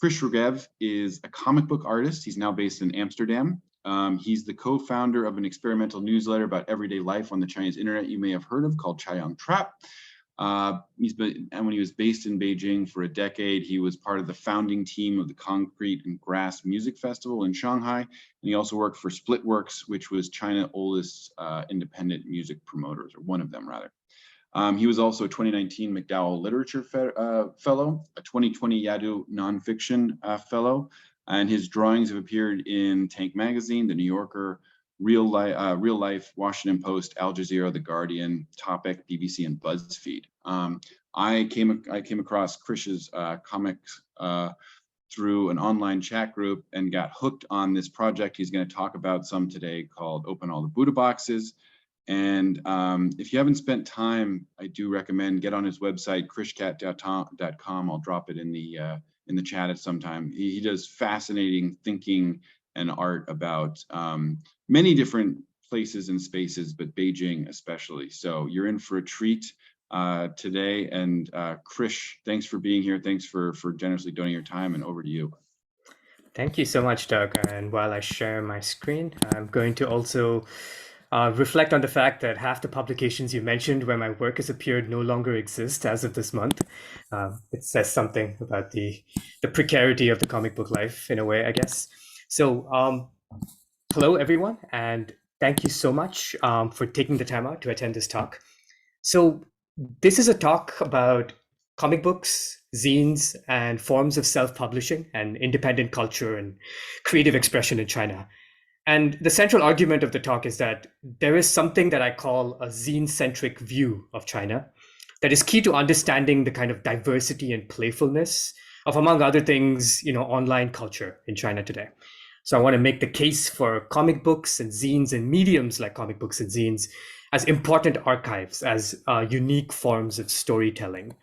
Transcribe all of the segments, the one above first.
Krish Raghav is a comic book artist. He's now based in Amsterdam. He's the co-founder of an experimental newsletter about everyday life on the Chinese internet you may have heard of called Chaoyang Trap. And when he was based in Beijing for a decade, he was part of the founding team of the Concrete and Grass Music Festival in Shanghai. And he also worked for Splitworks, which was China's oldest independent music promoters, or one of them rather. He was also a 2019 McDowell Literature Fellow, a 2020 Yaddo Nonfiction Fellow, and his drawings have appeared in Tank Magazine, The New Yorker, Real Life, Washington Post, Al Jazeera, The Guardian, Topic, BBC, and BuzzFeed. I came across Krish's comics through an online chat group and got hooked on this project. He's going to talk about some today called Open All the Buddha Boxes. And if you haven't spent time, I do recommend get on his website, krishcat.com. I'll drop it in the chat at some time. He does fascinating thinking and art about many different places and spaces, but Beijing especially. So you're in for a treat today. And Krish, thanks for being here. Thanks for generously donating your time, and over to you. Thank you so much, Doug. And while I share my screen, I'm going to also reflect on the fact that half the publications you mentioned where my work has appeared no longer exist as of this month. It says something about the precarity of the comic book life in a way, I guess. So hello, everyone, and thank you so much for taking the time out to attend this talk. So this is a talk about comic books, zines, and forms of self-publishing and independent culture and creative expression in China. And the central argument of the talk is that there is something that I call a zine-centric view of China that is key to understanding the kind of diversity and playfulness of, among other things, online culture in China today. So I want to make the case for comic books and zines and mediums like comic books and zines as important archives, as unique forms of storytelling.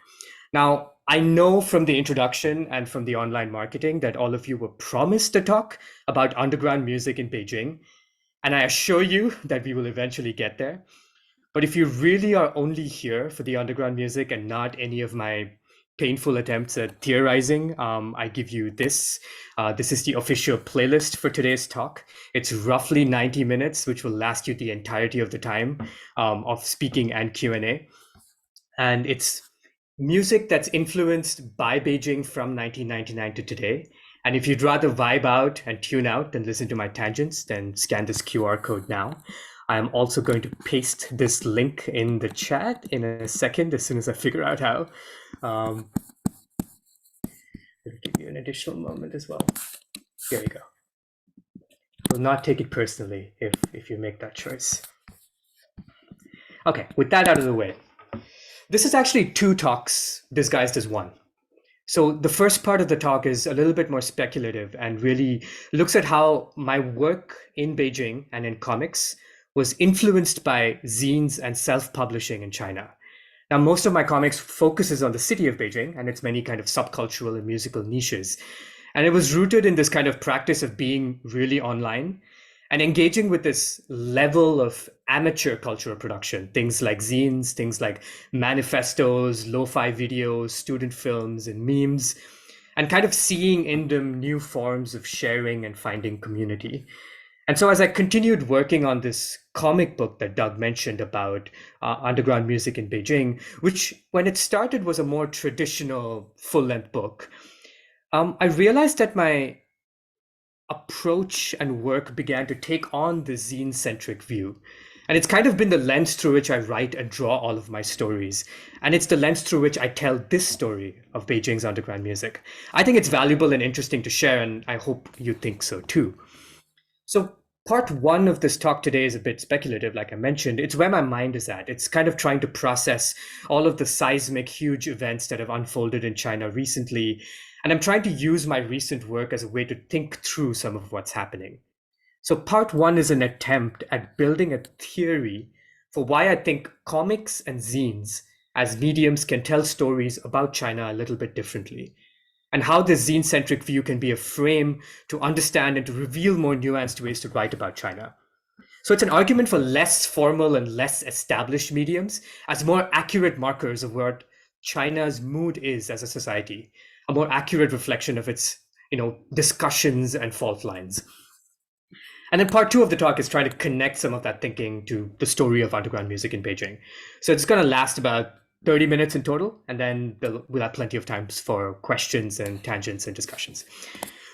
Now, I know from the introduction and from the online marketing that all of you were promised a talk about underground music in Beijing, and I assure you that we will eventually get there. But if you really are only here for the underground music and not any of my painful attempts at theorizing, I give you this. This is the official playlist for today's talk. It's roughly 90 minutes, which will last you the entirety of the time of speaking and Q&A. And it's music that's influenced by Beijing from 1999 to today. And if you'd rather vibe out and tune out than listen to my tangents, then scan this QR code now. I'm also going to paste this link in the chat in a second, as soon as I figure out how. I'll give you an additional moment as well. Here we go. Will not take it personally if you make that choice. Okay, with that out of the way. This is actually two talks disguised as one. So the first part of the talk is a little bit more speculative and really looks at how my work in Beijing and in comics was influenced by zines and self-publishing in China. Now, most of my comics focuses on the city of Beijing and its many kind of subcultural and musical niches. And it was rooted in this kind of practice of being really online and engaging with this level of amateur cultural production, things like zines, things like manifestos, lo-fi videos, student films, and memes, and kind of seeing in them new forms of sharing and finding community. And so as I continued working on this comic book that Doug mentioned about underground music in Beijing, which when it started was a more traditional full-length book, I realized that my approach and work began to take on the zine-centric view. And it's kind of been the lens through which I write and draw all of my stories. And it's the lens through which I tell this story of Beijing's underground music. I think it's valuable and interesting to share, and I hope you think so too. So part one of this talk today is a bit speculative, like I mentioned. It's where my mind is at. It's kind of trying to process all of the seismic, huge events that have unfolded in China recently. And I'm trying to use my recent work as a way to think through some of what's happening. So part one is an attempt at building a theory for why I think comics and zines as mediums can tell stories about China a little bit differently, and how this zine-centric view can be a frame to understand and to reveal more nuanced ways to write about China. So it's an argument for less formal and less established mediums as more accurate markers of what China's mood is as a society. a more accurate reflection of its, discussions and fault lines. And then part two of the talk is trying to connect some of that thinking to the story of underground music in Beijing. So it's going to last about 30 minutes in total, and then we'll have plenty of times for questions and tangents and discussions.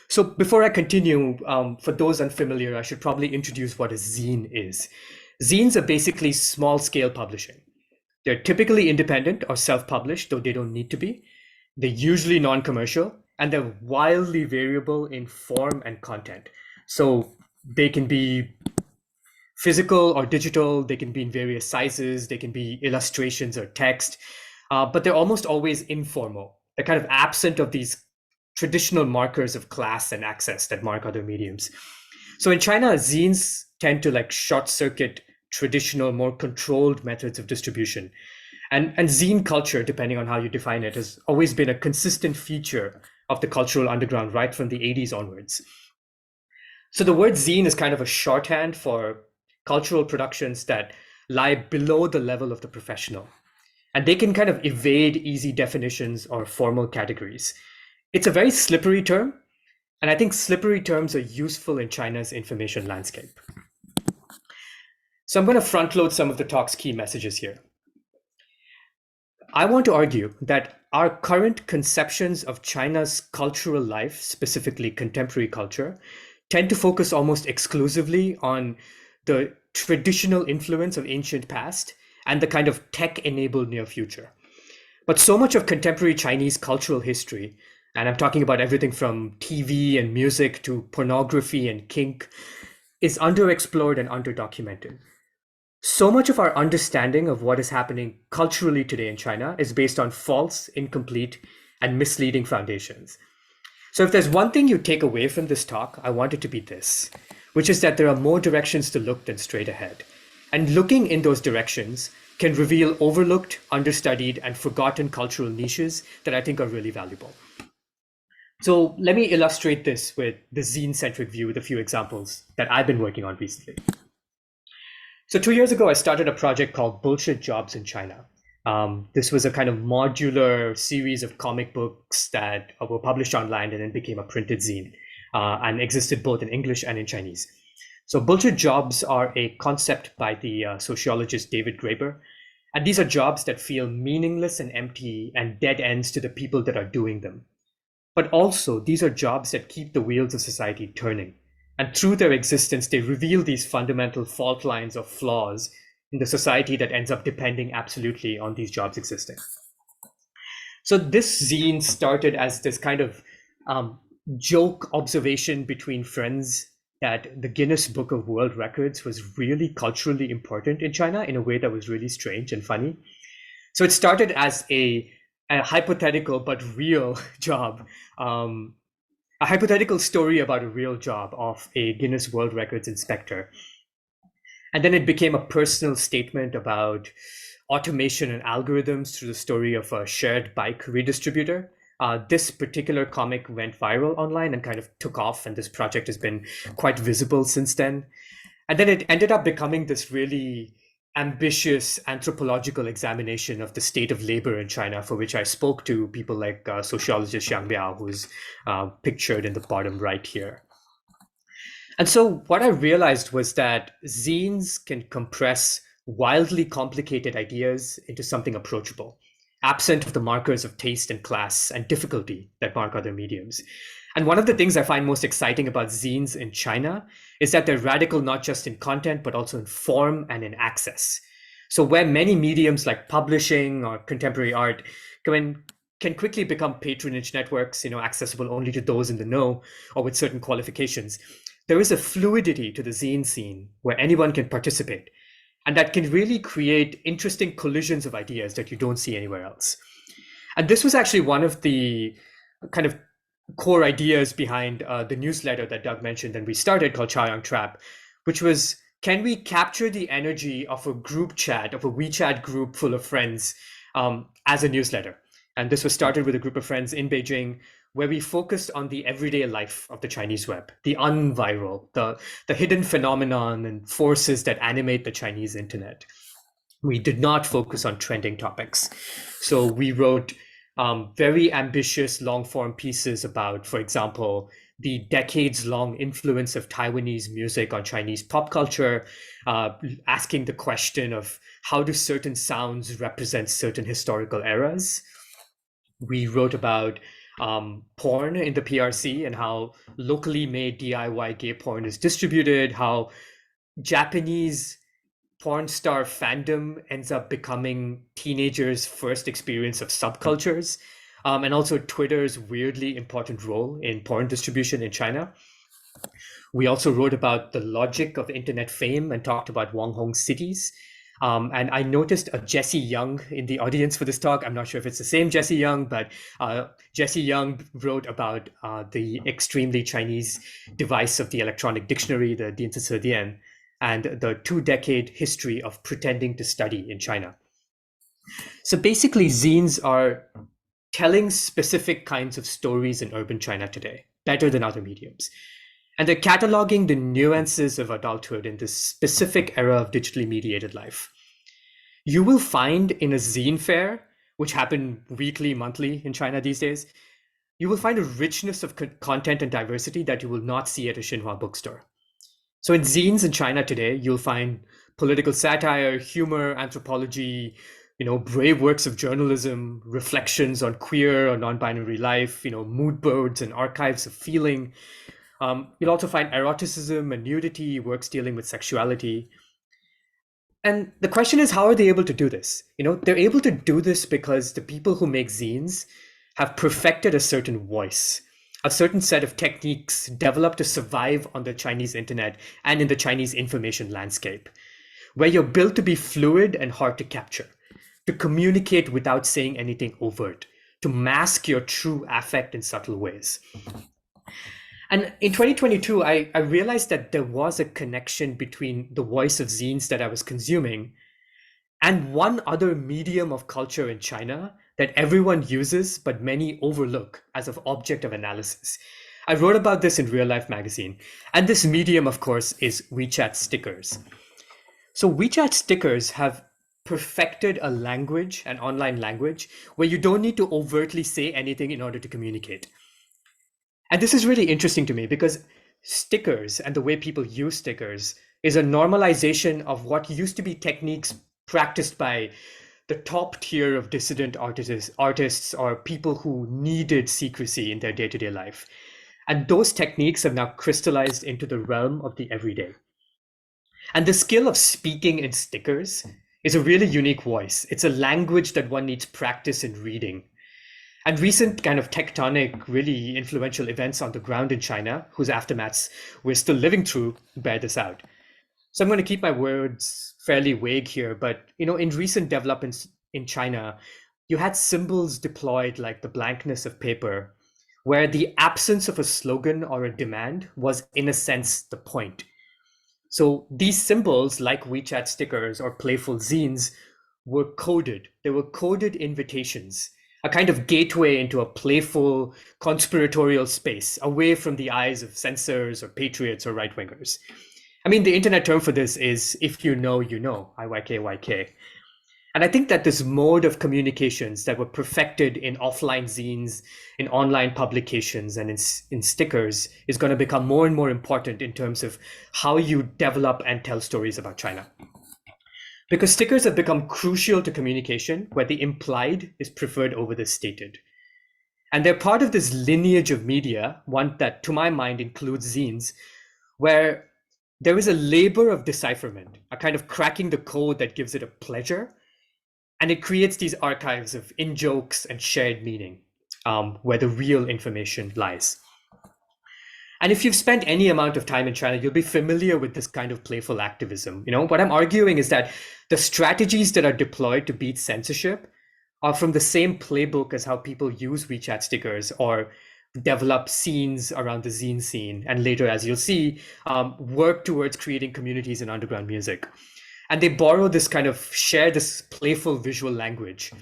So before I continue, for those unfamiliar, I should probably introduce what a zine is. Zines are basically small-scale publishing. They're typically independent or self-published, though they don't need to be. They're usually non-commercial, and they're wildly variable in form and content. So they can be physical or digital, they can be in various sizes, they can be illustrations or text, but they're almost always informal. They're kind of absent of these traditional markers of class and access that mark other mediums. So in China, zines tend to short circuit traditional, more controlled methods of distribution. And zine culture, depending on how you define it, has always been a consistent feature of the cultural underground right from the 80s onwards. So the word zine is kind of a shorthand for cultural productions that lie below the level of the professional. And they can kind of evade easy definitions or formal categories. It's a very slippery term, and I think slippery terms are useful in China's information landscape. So I'm going to front load some of the talk's key messages here. I want to argue that our current conceptions of China's cultural life, specifically contemporary culture, tend to focus almost exclusively on the traditional influence of ancient past and the kind of tech-enabled near future. But so much of contemporary Chinese cultural history, and I'm talking about everything from TV and music to pornography and kink, is underexplored and underdocumented. So much of our understanding of what is happening culturally today in China is based on false, incomplete, and misleading foundations. So if there's one thing you take away from this talk, I want it to be this, which is that there are more directions to look than straight ahead. And looking in those directions can reveal overlooked, understudied, and forgotten cultural niches that I think are really valuable. So let me illustrate this with the zine-centric view with a few examples that I've been working on recently. So 2 years ago, I started a project called Bullshit Jobs in China. This was a kind of modular series of comic books that were published online and then became a printed zine and existed both in English and in Chinese. So Bullshit Jobs are a concept by the sociologist David Graeber. And these are jobs that feel meaningless and empty and dead ends to the people that are doing them. But also, these are jobs that keep the wheels of society turning. And through their existence, they reveal these fundamental fault lines or flaws in the society that ends up depending absolutely on these jobs existing. So this zine started as this kind of joke observation between friends that the Guinness Book of World Records was really culturally important in China in a way that was really strange and funny. So it started as a hypothetical but real job, a hypothetical story about a real job of a Guinness World Records inspector. And then it became a personal statement about automation and algorithms through the story of a shared bike redistributor. This particular comic went viral online and kind of took off, and this project has been quite visible since then. And then it ended up becoming this really ambitious anthropological examination of the state of labor in China, for which I spoke to people like sociologist Xiang Biao, who's pictured in the bottom right here. And so what I realized was that zines can compress wildly complicated ideas into something approachable, absent of the markers of taste and class and difficulty that mark other mediums. And one of the things I find most exciting about zines in China is that they're radical not just in content, but also in form and in access. So where many mediums like publishing or contemporary art can quickly become patronage networks, accessible only to those in the know or with certain qualifications, there is a fluidity to the zine scene where anyone can participate. And that can really create interesting collisions of ideas that you don't see anywhere else. And this was actually one of the kind of core ideas behind the newsletter that Doug mentioned and we started, called Chaoyang Trap, which was, can we capture the energy of a group chat, of a WeChat group full of friends as a newsletter? And this was started with a group of friends in Beijing, where we focused on the everyday life of the Chinese web, the unviral, the hidden phenomenon and forces that animate the Chinese internet. We did not focus on trending topics. So we wrote very ambitious long form pieces about, for example, the decades long influence of Taiwanese music on Chinese pop culture, asking the question of how do certain sounds represent certain historical eras. We wrote about porn in the PRC and how locally made DIY gay porn is distributed, how Japanese porn star fandom ends up becoming teenagers' first experience of subcultures, and also Twitter's weirdly important role in porn distribution in China. We also wrote about the logic of internet fame and talked about Wang Hong's cities. And I noticed a Jesse Young in the audience for this talk. I'm not sure if it's the same Jesse Young, but Jesse Young wrote about the extremely Chinese device of the electronic dictionary, the Dian, and the 2-decade history of pretending to study in China. So basically, zines are telling specific kinds of stories in urban China today, better than other mediums. And they're cataloging the nuances of adulthood in this specific era of digitally mediated life. You will find in a zine fair, which happen weekly, monthly in China these days, you will find a richness of content and diversity that you will not see at a Xinhua bookstore. So in zines in China today, you'll find political satire, humor, anthropology, brave works of journalism, reflections on queer or non-binary life, mood boards and archives of feeling. You'll also find eroticism and nudity, works dealing with sexuality. And the question is, how are they able to do this? They're able to do this because the people who make zines have perfected a certain voice, a certain set of techniques developed to survive on the Chinese internet and in the Chinese information landscape, where you're built to be fluid and hard to capture, to communicate without saying anything overt, to mask your true affect in subtle ways. And in 2022, I realized that there was a connection between the voice of zines that I was consuming and one other medium of culture in China that everyone uses, but many overlook as an object of analysis. I wrote about this in Real Life magazine. And this medium, of course, is WeChat stickers. So WeChat stickers have perfected a language, an online language, where you don't need to overtly say anything in order to communicate. And this is really interesting to me because stickers and the way people use stickers is a normalization of what used to be techniques practiced by the top tier of dissident artists or people who needed secrecy in their day-to-day life. And those techniques have now crystallized into the realm of the everyday. And the skill of speaking in stickers is a really unique voice. It's a language that one needs practice in reading. And recent kind of tectonic, really influential events on the ground in China, whose aftermaths we're still living through, bear this out. So I'm going to keep my words fairly vague here, but in recent developments in China, you had symbols deployed like the blankness of paper, where the absence of a slogan or a demand was, in a sense, the point. So these symbols, like WeChat stickers or playful zines, were coded. They were coded invitations, a kind of gateway into a playful, conspiratorial space, away from the eyes of censors or patriots or right-wingers. I mean, the internet term for this is if you know, you know, IYK. And I think that this mode of communications that were perfected in offline zines, in online publications, and in stickers is going to become more and more important in terms of how you develop and tell stories about China. Because stickers have become crucial to communication, where the implied is preferred over the stated. And they're part of this lineage of media, one that, to my mind, includes zines, where there is a labor of decipherment, a kind of cracking the code that gives it a pleasure. And it creates these archives of in-jokes and shared meaning, where the real information lies. And if you've spent any amount of time in China, you'll be familiar with this kind of playful activism. What I'm arguing is that the strategies that are deployed to beat censorship are from the same playbook as how people use WeChat stickers or develop scenes around the zine scene. And later, as you'll see, work towards creating communities in underground music. And they borrow this kind of, share this playful visual language.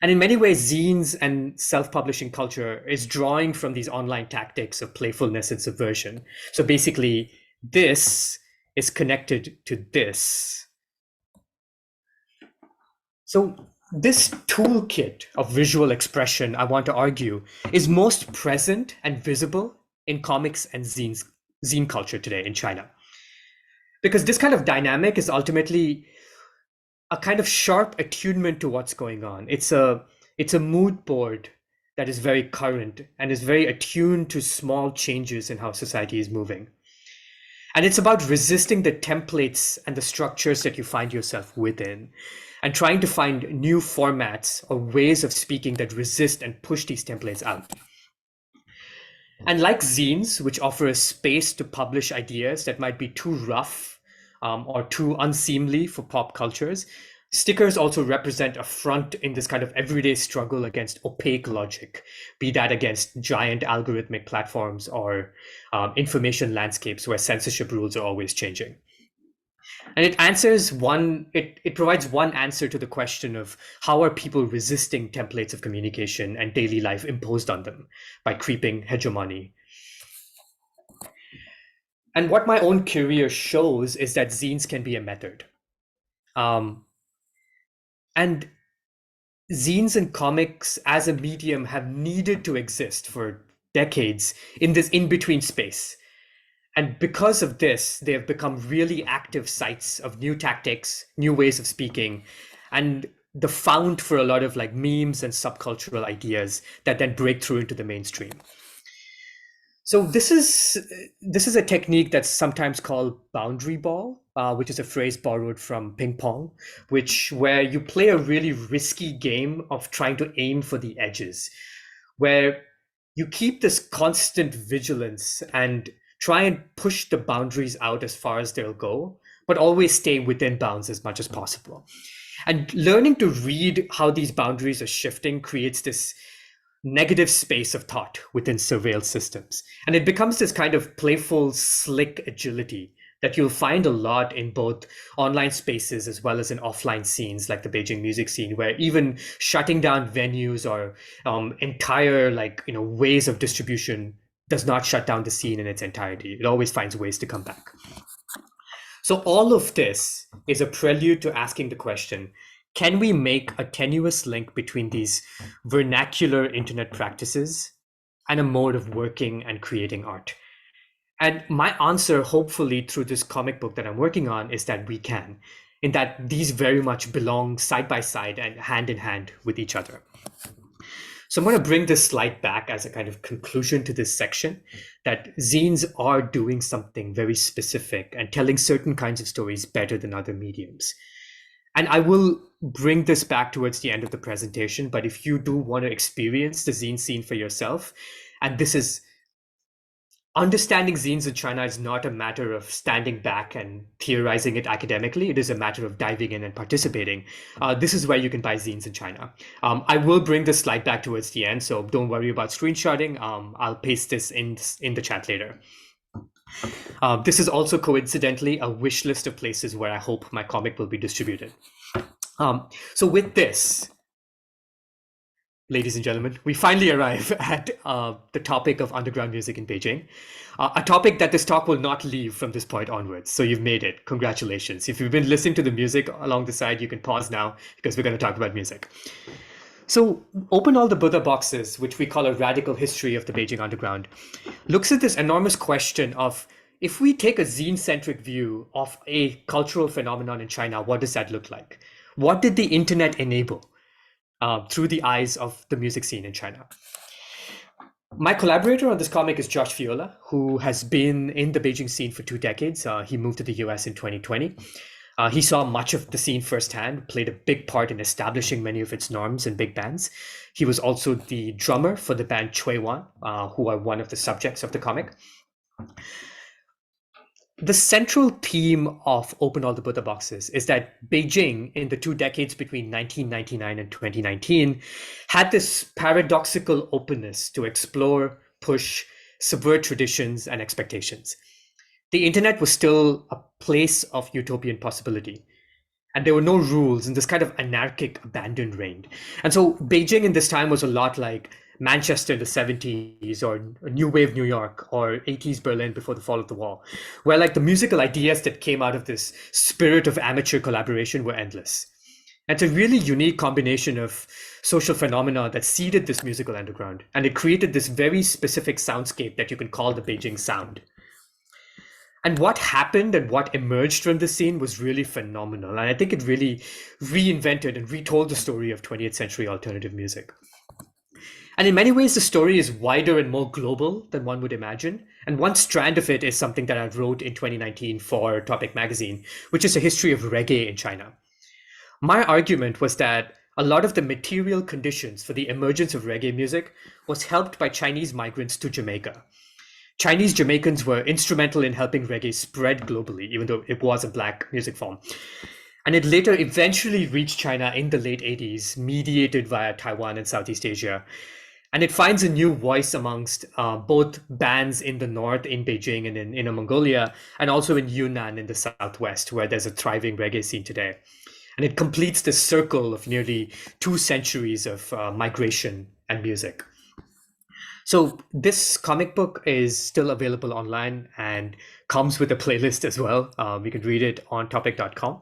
And in many ways, zines and self-publishing culture is drawing from these online tactics of playfulness and subversion. So basically, this is connected to this. So This toolkit of visual expression, I want to argue, is most present and visible in comics and zine culture today in China. Because this kind of dynamic is ultimately a kind of sharp attunement to what's going on. It's a mood board that is very current and is very attuned to small changes in how society is moving. And it's about resisting the templates and the structures that you find yourself within and trying to find new formats or ways of speaking that resist and push these templates out. And like zines, which offer a space to publish ideas that might be too rough or too unseemly for pop cultures, stickers also represent a front in this kind of everyday struggle against opaque logic, be that against giant algorithmic platforms or information landscapes where censorship rules are always changing. And it provides one answer to the question of how are people resisting templates of communication and daily life imposed on them by creeping hegemony. And what my own career shows is that zines can be a method. And zines and comics as a medium have needed to exist for decades in this in-between space. And because of this, they have become really active sites of new tactics, new ways of speaking, and the fount for a lot of like memes and subcultural ideas that then break through into the mainstream. So this is a technique that's sometimes called boundary ball, which is a phrase borrowed from ping pong, where you play a really risky game of trying to aim for the edges, where you keep this constant vigilance and try and push the boundaries out as far as they'll go, but always stay within bounds as much as possible. And learning to read how these boundaries are shifting creates this negative space of thought within surveilled systems. And it becomes this kind of playful, slick agility that you'll find a lot in both online spaces as well as in offline scenes like the Beijing music scene, where even shutting down venues or entire ways of distribution does not shut down the scene in its entirety. It always finds ways to come back. So all of this is a prelude to asking the question, can we make a tenuous link between these vernacular internet practices and a mode of working and creating art? And my answer, hopefully through this comic book that I'm working on, is that we can, in that these very much belong side by side and hand in hand with each other. So I'm going to bring this slide back as a kind of conclusion to this section, that zines are doing something very specific and telling certain kinds of stories better than other mediums. And I will bring this back towards the end of the presentation, but if you do want to experience the zine scene for yourself, and this is understanding zines in China is not a matter of standing back and theorizing it academically. It is a matter of diving in and participating. This is where you can buy zines in China. I will bring this slide back towards the end, so don't worry about screenshotting. I'll paste this in the chat later. This is also coincidentally a wish list of places where I hope my comic will be distributed. So with this, ladies and gentlemen, we finally arrive at the topic of underground music in Beijing, a topic that this talk will not leave from this point onwards. So you've made it. Congratulations. If you've been listening to the music along the side, you can pause now because we're going to talk about music. So Open All the Buddha Boxes, which we call a radical history of the Beijing underground, looks at this enormous question of, if we take a zine-centric view of a cultural phenomenon in China, what does that look like? What did the internet enable through the eyes of the music scene in China? My collaborator on this comic is Josh Viola, who has been in the Beijing scene for 2 decades. He moved to the US in 2020. He saw much of the scene firsthand, played a big part in establishing many of its norms and big bands. He was also the drummer for the band Chaoyang, who are one of the subjects of the comic. The central theme of Open All the Buddha Boxes is that Beijing, in the 2 decades between 1999 and 2019, had this paradoxical openness to explore, push, subvert traditions and expectations. The internet was still a place of utopian possibility, and there were no rules, and this kind of anarchic abandon reigned. And so Beijing in this time was a lot like Manchester in the 70s, or New Wave New York, or 80s Berlin before the fall of the wall, where like the musical ideas that came out of this spirit of amateur collaboration were endless. It's a really unique combination of social phenomena that seeded this musical underground, and it created this very specific soundscape that you can call the Beijing sound. And what happened and what emerged from this scene was really phenomenal. And I think it really reinvented and retold the story of 20th century alternative music. And in many ways, the story is wider and more global than one would imagine. And one strand of it is something that I wrote in 2019 for Topic magazine, which is a history of reggae in China. My argument was that a lot of the material conditions for the emergence of reggae music was helped by Chinese migrants to Jamaica. Chinese Jamaicans were instrumental in helping reggae spread globally, even though it was a black music form. And it later eventually reached China in the late 80s, mediated via Taiwan and Southeast Asia. And it finds a new voice amongst both bands in the north, in Beijing and in Inner Mongolia, and also in Yunnan in the southwest, where there's a thriving reggae scene today. And it completes this circle of nearly 2 centuries of migration and music. So this comic book is still available online and comes with a playlist as well. You can read it on topic.com.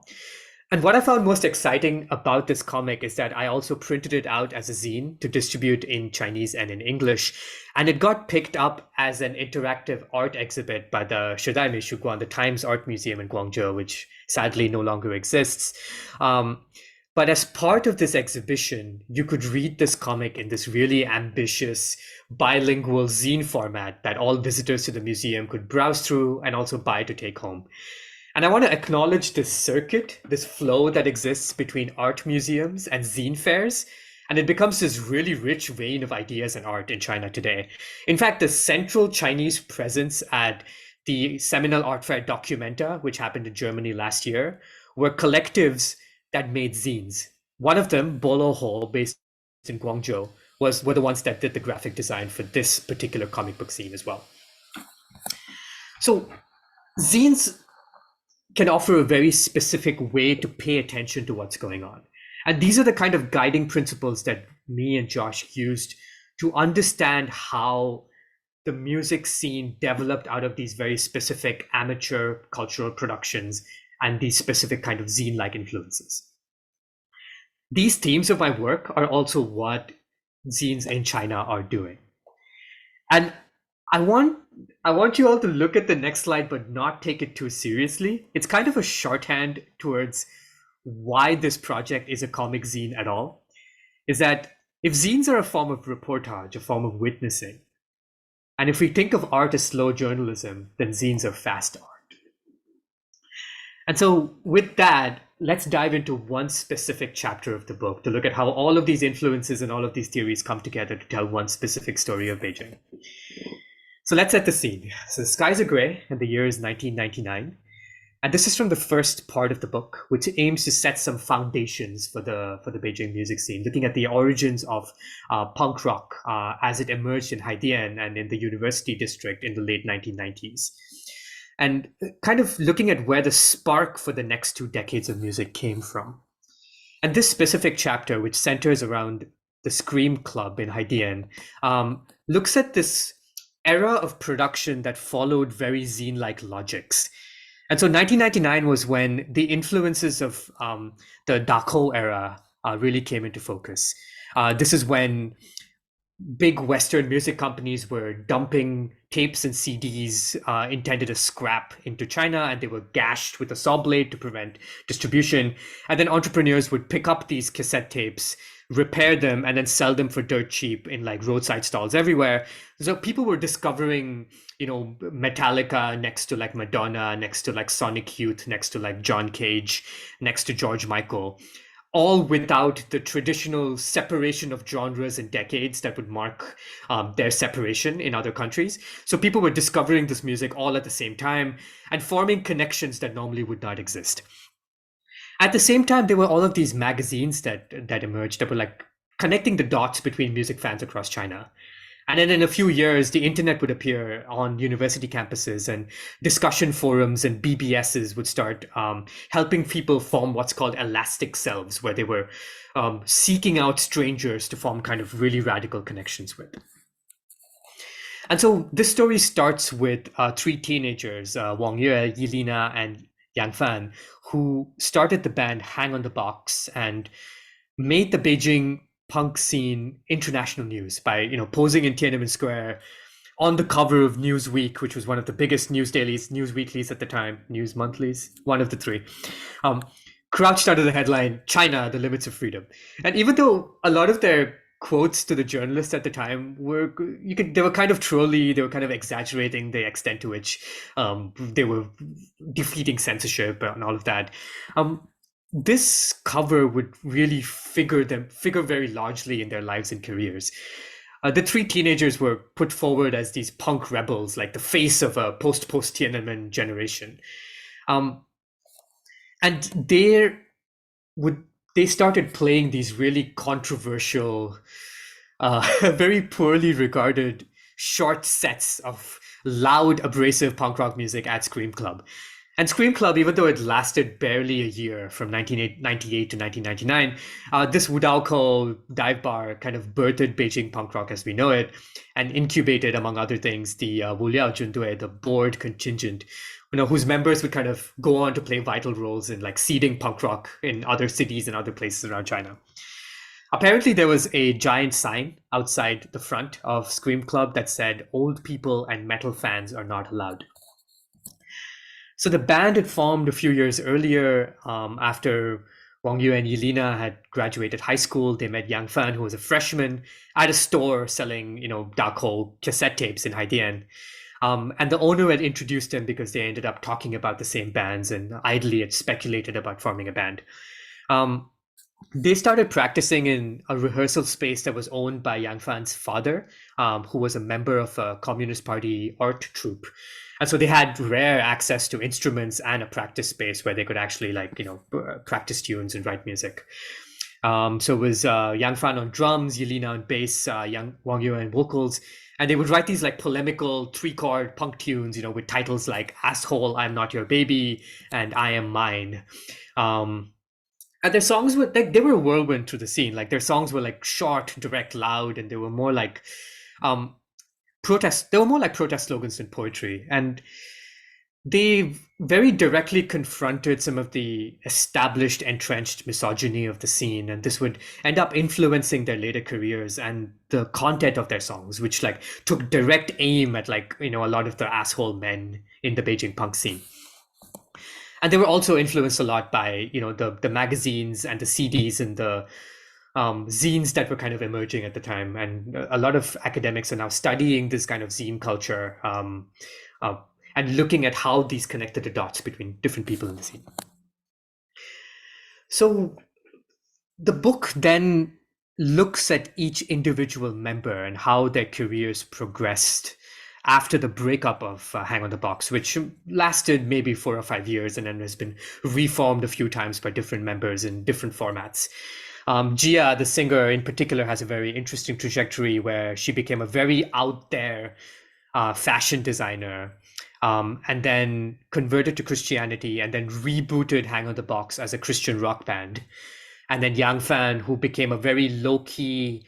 And what I found most exciting about this comic is that I also printed it out as a zine to distribute in Chinese and in English. And it got picked up as an interactive art exhibit by the Shidai Meishuguan, the Times Art Museum in Guangzhou, which sadly no longer exists. But as part of this exhibition, you could read this comic in this really ambitious bilingual zine format that all visitors to the museum could browse through and also buy to take home. And I want to acknowledge this circuit, this flow that exists between art museums and zine fairs. And it becomes this really rich vein of ideas and art in China today. In fact, the central Chinese presence at the seminal art fair Documenta, which happened in Germany last year, were collectives that made zines. One of them, Bolo Ho, based in Guangzhou, were the ones that did the graphic design for this particular comic book scene as well. So zines can offer a very specific way to pay attention to what's going on. And these are the kind of guiding principles that me and Josh used to understand how the music scene developed out of these very specific amateur cultural productions and these specific kind of zine-like influences. These themes of my work are also what zines in China are doing. And I want you all to look at the next slide, but not take it too seriously. It's kind of a shorthand towards why this project is a comic zine at all. Is that if zines are a form of reportage, a form of witnessing, and if we think of art as slow journalism, then zines are fast art. And so with that, let's dive into one specific chapter of the book to look at how all of these influences and all of these theories come together to tell one specific story of Beijing. So let's set the scene. So the skies are gray and the year is 1999. And this is from the first part of the book, which aims to set some foundations for the Beijing music scene, looking at the origins of punk rock as it emerged in Haidian and in the university district in the late 1990s. And kind of looking at where the spark for the next 2 decades of music came from. And this specific chapter, which centers around the Scream Club in Haidian, looks at this era of production that followed very zine-like logics. And so 1999 was when the influences of the Daco era really came into focus. This is when big Western music companies were dumping tapes and CDs intended as scrap into China, and they were gashed with a saw blade to prevent distribution. And then entrepreneurs would pick up these cassette tapes, repair them, and then sell them for dirt cheap in like roadside stalls everywhere. So people were discovering, Metallica next to like Madonna, next to like Sonic Youth, next to like John Cage, next to George Michael, all without the traditional separation of genres and decades that would mark their separation in other countries. So people were discovering this music all at the same time and forming connections that normally would not exist. At the same time, there were all of these magazines that emerged that were like connecting the dots between music fans across China. And then in a few years, the internet would appear on university campuses, and discussion forums and BBSs would start helping people form what's called elastic selves, where they were seeking out strangers to form kind of really radical connections with. And so this story starts with 3 teenagers, Wang Yue, Yilina, and Yang Fan, who started the band Hang on the Box and made the Beijing punk scene international news by posing in Tiananmen Square on the cover of Newsweek, which was one of the biggest news dailies, news weeklies at the time, news monthlies, one of the three. Crouched under the headline, China, the limits of freedom. And even though a lot of their quotes to the journalists at the time they were kind of trolly, they were kind of exaggerating the extent to which they were defeating censorship and all of that. This cover would really figure very largely in their lives and careers. The three teenagers were put forward as these punk rebels, like the face of a post-Tiananmen generation. And they started playing these really controversial, very poorly regarded short sets of loud, abrasive punk rock music at Scream Club. And Scream Club, even though it lasted barely a year from 1998 to 1999, this Wudao dive bar kind of birthed Beijing punk rock as we know it, and incubated, among other things, the Wuliao Jundui, the board contingent, whose members would kind of go on to play vital roles in like seeding punk rock in other cities and other places around China. Apparently, there was a giant sign outside the front of Scream Club that said, "Old people and metal fans are not allowed." So the band had formed a few years earlier after Wang Yu and Yelena had graduated high school. They met Yang Fan, who was a freshman, at a store selling, dark hole cassette tapes in Haidian. And the owner had introduced them because they ended up talking about the same bands and idly had speculated about forming a band. They started practicing in a rehearsal space that was owned by Yang Fan's father, who was a member of a Communist Party art troupe. And so they had rare access to instruments and a practice space where they could actually practice tunes and write music. So it was Yang Fan on drums, Yelena on bass, Wang Yu on vocals. And they would write these like polemical 3-chord punk tunes, with titles like "Asshole, I'm Not Your Baby" and "I Am Mine." And their songs were like, they were a whirlwind through the scene. Like their songs were like short, direct, loud, and they were more like protest. They were more like protest slogans than poetry. And they very directly confronted some of the established, entrenched misogyny of the scene, and this would end up influencing their later careers and the content of their songs, which like took direct aim at a lot of the asshole men in the Beijing punk scene. And they were also influenced a lot by the magazines and the CDs and the zines that were kind of emerging at the time. And a lot of academics are now studying this kind of zine culture and looking at how these connected the dots between different people in the scene. So the book then looks at each individual member and how their careers progressed after the breakup of Hang on the Box, which lasted maybe 4 or 5 years and then has been reformed a few times by different members in different formats. Jia, the singer in particular, has a very interesting trajectory where she became a very out there fashion designer, and then converted to Christianity and then rebooted Hang on the Box as a Christian rock band. And then Yang Fan, who became a very low-key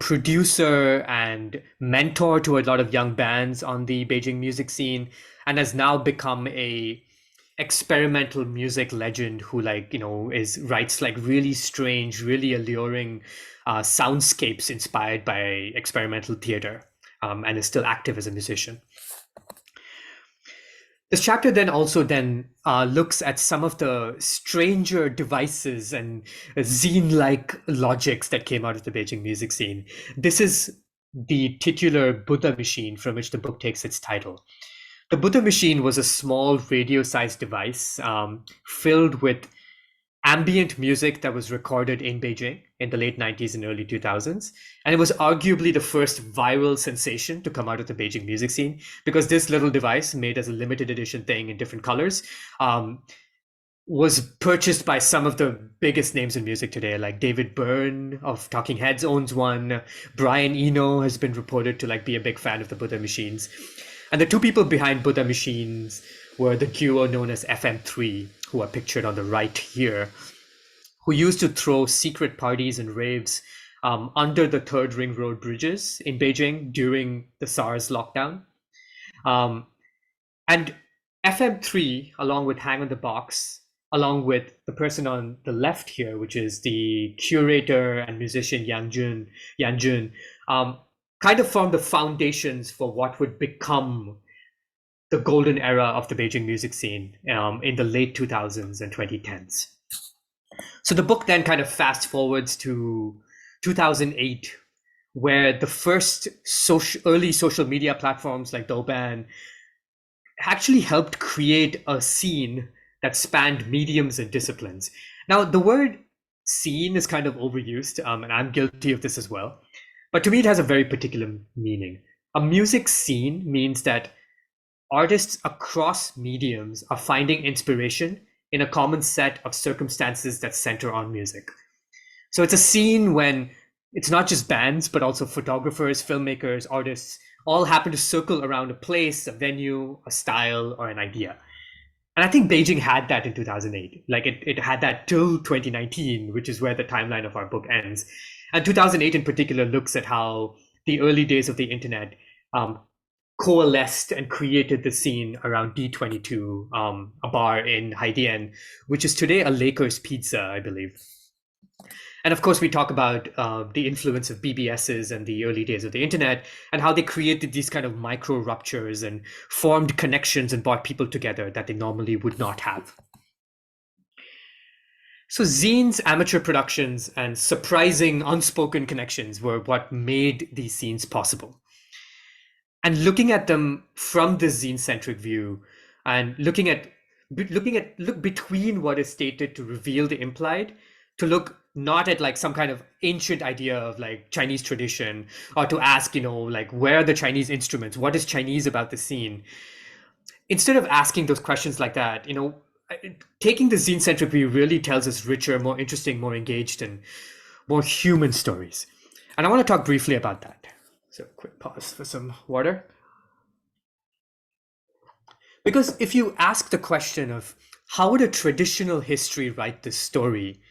producer and mentor to a lot of young bands on the Beijing music scene, and has now become a experimental music legend who writes like really strange, really alluring soundscapes inspired by experimental theater, and is still active as a musician. This chapter then also looks at some of the stranger devices and zine-like logics that came out of the Beijing music scene. This is the titular Buddha machine from which the book takes its title. The Buddha machine was a small radio-sized device filled with ambient music that was recorded in Beijing in the late 90s and early 2000s. And it was arguably the first viral sensation to come out of the Beijing music scene, because this little device, made as a limited edition thing in different colors, was purchased by some of the biggest names in music today, like David Byrne of Talking Heads owns one. Brian Eno has been reported to be a big fan of the Buddha machines. And the two people behind Buddha machines were the duo known as FM3, who are pictured on the right here, who used to throw secret parties and raves under the Third Ring Road bridges in Beijing during the SARS lockdown. And FM3, along with Hang on the Box, along with the person on the left here, which is the curator and musician Yan Jun, kind of formed the foundations for what would become the golden era of the Beijing music scene in the late 2000s and 2010s. So the book then kind of fast forwards to 2008, where the first early social media platforms like Douban actually helped create a scene that spanned mediums and disciplines. Now, the word scene is kind of overused, and I'm guilty of this as well. But to me, it has a very particular meaning. A music scene means that artists across mediums are finding inspiration in a common set of circumstances that center on music. So it's a scene when it's not just bands, but also photographers, filmmakers, artists, all happen to circle around a place, a venue, a style, or an idea. And I think Beijing had that in 2008. Like it had that till 2019, which is where the timeline of our book ends. And 2008 in particular looks at how the early days of the internet coalesced and created the scene around D22, a bar in Haidian, which is today a Lakers Pizza, I believe. And of course, we talk about the influence of BBSs and the early days of the internet and how they created these kind of micro ruptures and formed connections and brought people together that they normally would not have. So zines, amateur productions, and surprising unspoken connections were what made these scenes possible. And looking at them from this zine-centric view and look between what is stated to reveal the implied, to look not at like some kind of ancient idea of like Chinese tradition, or to ask, like where are the Chinese instruments? What is Chinese about the scene? Instead of asking those questions like that, taking the zine-centric view really tells us richer, more interesting, more engaged, and more human stories. And I want to talk briefly about that. So quick pause for some water. Because if you ask the question of how would a traditional history write this story,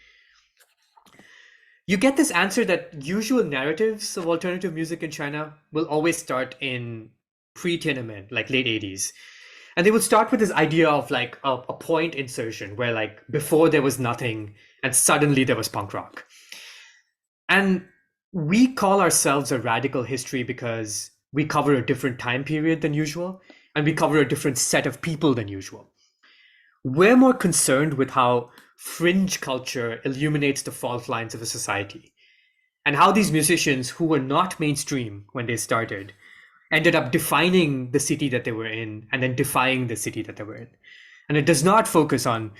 you get this answer that usual narratives of alternative music in China will always start in pre-Tiananmen, like late 80s. And they would start with this idea of like a point insertion where like before there was nothing and suddenly there was punk rock. And we call ourselves a radical history because we cover a different time period than usual, and we cover a different set of people than usual. We're more concerned with how fringe culture illuminates the fault lines of a society, and how these musicians who were not mainstream when they started ended up defining the city that they were in and then defying the city that they were in. And it does not focus on,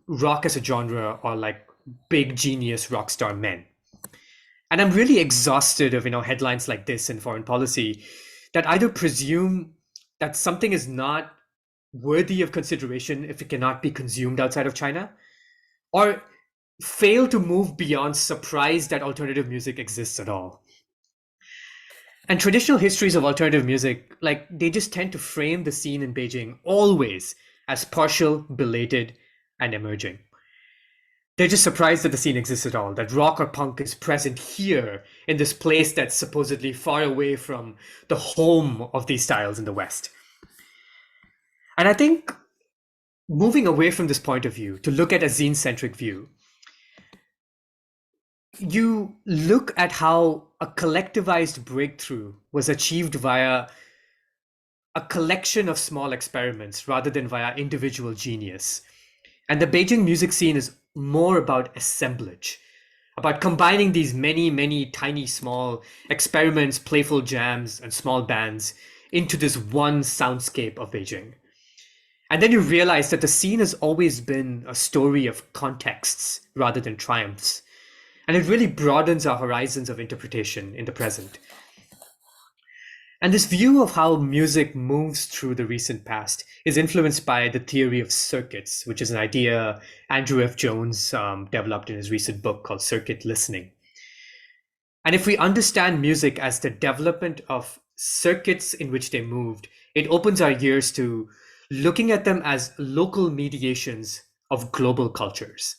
rock as a genre or like big genius rock star men. And I'm really exhausted of, headlines like this in foreign policy that either presume that something is not worthy of consideration if it cannot be consumed outside of China, or fail to move beyond surprise that alternative music exists at all. And traditional histories of alternative music, they just tend to frame the scene in Beijing always as partial, belated, and emerging. They're just surprised that the scene exists at all, that rock or punk is present here in this place that's supposedly far away from the home of these styles in the West. And I think moving away from this point of view to look at a zine-centric view, you look at how a collectivized breakthrough was achieved via a collection of small experiments rather than via individual genius. And the Beijing music scene is more about assemblage, about combining these many, many tiny, small experiments, playful jams, and small bands into this one soundscape of Beijing. And then you realize that the scene has always been a story of contexts rather than triumphs. And it really broadens our horizons of interpretation in the present. And this view of how music moves through the recent past is influenced by the theory of circuits, which is an idea Andrew F. Jones developed in his recent book called Circuit Listening. And if we understand music as the development of circuits in which they moved, it opens our ears to looking at them as local mediations of global cultures.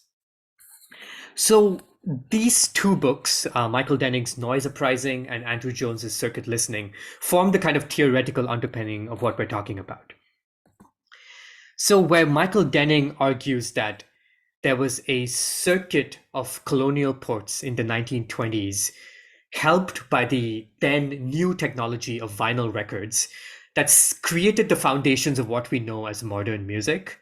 So these two books, Michael Denning's Noise Uprising and Andrew Jones's Circuit Listening, form the kind of theoretical underpinning of what we're talking about. So where Michael Denning argues that there was a circuit of colonial ports in the 1920s, helped by the then new technology of vinyl records, that's created the foundations of what we know as modern music.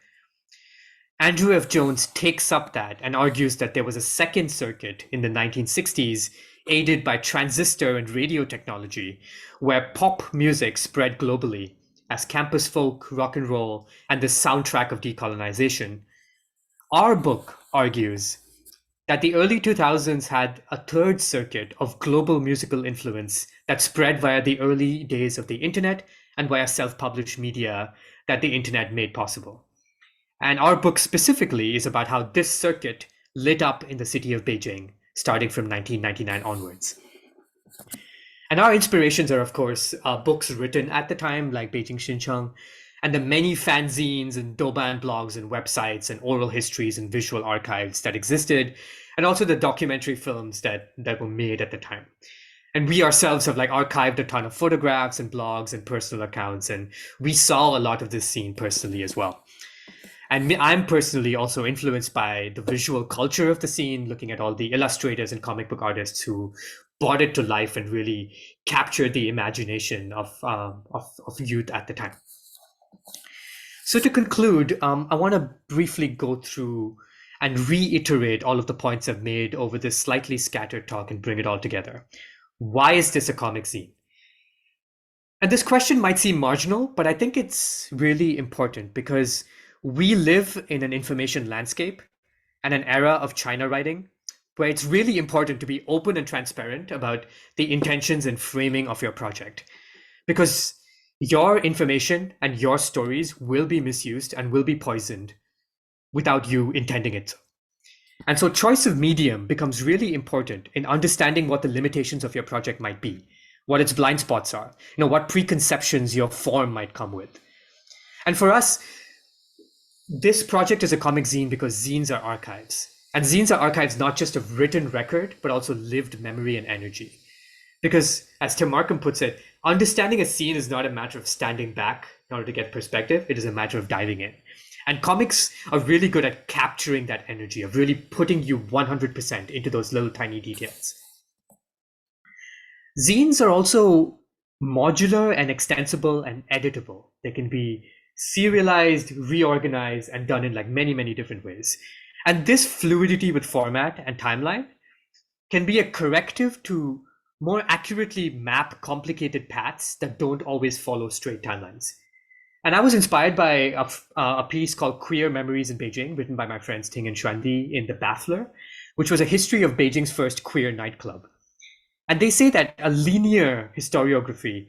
Andrew F. Jones takes up that and argues that there was a second circuit in the 1960s, aided by transistor and radio technology, where pop music spread globally as campus folk, rock and roll, and the soundtrack of decolonization. Our book argues that the early 2000s had a third circuit of global musical influence that spread via the early days of the internet and via self-published media that the internet made possible. And our book specifically is about how this circuit lit up in the city of Beijing, starting from 1999 onwards. And our inspirations are, of course, books written at the time, like Beijing Xincheng, and the many fanzines and Douban blogs and websites and oral histories and visual archives that existed, and also the documentary films that were made at the time. And we ourselves have archived a ton of photographs and blogs and personal accounts, and we saw a lot of this scene personally as well. And I'm personally also influenced by the visual culture of the scene, looking at all the illustrators and comic book artists who brought it to life and really captured the imagination of youth at the time. So to conclude, I want to briefly go through and reiterate all of the points I've made over this slightly scattered talk and bring it all together. Why is this a comic zine? And this question might seem marginal, but I think it's really important because we live in an information landscape and an era of China writing where it's really important to be open and transparent about the intentions and framing of your project, because your information and your stories will be misused and will be poisoned without you intending it. And so choice of medium becomes really important in understanding what the limitations of your project might be, what its blind spots are, what preconceptions your form might come with. And for us, this project is a comic zine because zines are archives. And zines are archives not just of written record, but also lived memory and energy. Because as Tim Markham puts it, understanding a scene is not a matter of standing back in order to get perspective. It is a matter of diving in. And comics are really good at capturing that energy, of really putting you 100% into those little tiny details. Zines are also modular and extensible and editable. They can be serialized, reorganized, and done in many, many different ways. And this fluidity with format and timeline can be a corrective to more accurately map complicated paths that don't always follow straight timelines. And I was inspired by a piece called Queer Memories in Beijing, written by my friends Ting and Xuandi in The Baffler, which was a history of Beijing's first queer nightclub. And they say that a linear historiography